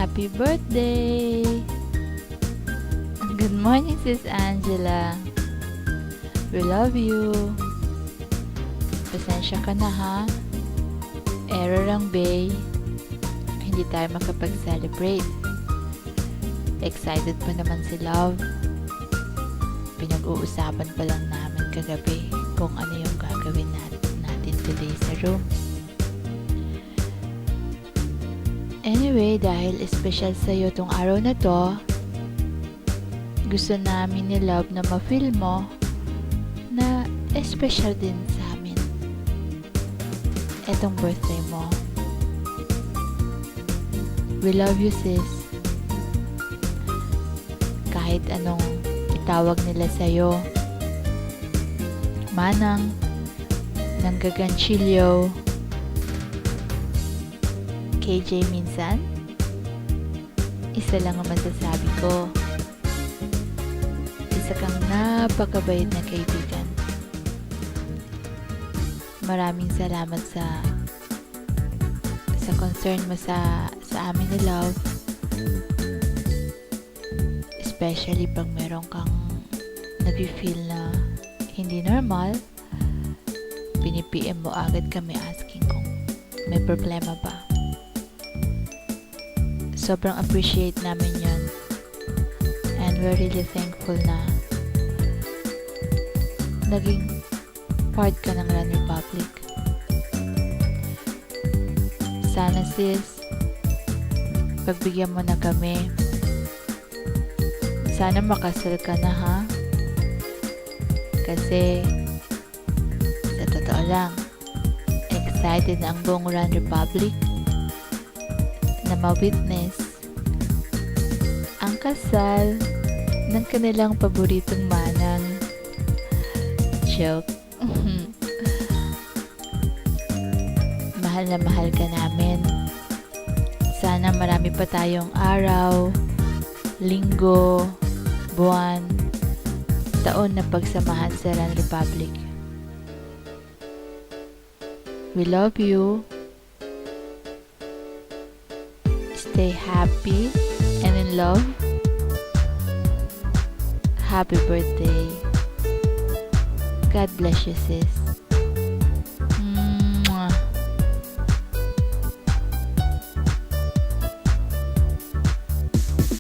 Happy birthday! Good morning, Sis Angela. We love you. Pasensya ka na ha. Error ang Bay. Hindi tayo makapag-celebrate. Excited pa naman si Love. Pinag-uusapan pa lang namin kagabi kung ano yung gagawin natin today sa room. Anyway, dahil special sa'yo tong araw na to, gusto namin ni Love na ma-feel mo na special din sa amin etong birthday mo. We love you, sis. Kahit anong itawag nila sa'yo, Manang, Nanggaganchilyo, KJ minsan, isa lang ang masasabi ko. Isa kang napakabait na kaibigan. Maraming salamat sa concern mo sa amin ni Love. Especially pag meron kang nag-feel na hindi normal, pinipm mo agad kami asking kung may problema ba. Sobrang appreciate namin yun. And we're really thankful na naging part ka ng Run Republic. Sana sis, pagbigyan mo na kami. Sana makasal ka na ha. Kasi sa totoo lang, excited na ang buong Run Republic na ma-witness ang kasal ng kanilang paboritong manang. Joke. Mahal na mahal ka namin. Sana marami pa tayong araw, linggo, buwan, taon na pagsamahan sa Run Republic. We love you. Stay happy and in love. Happy birthday. God bless you, sis.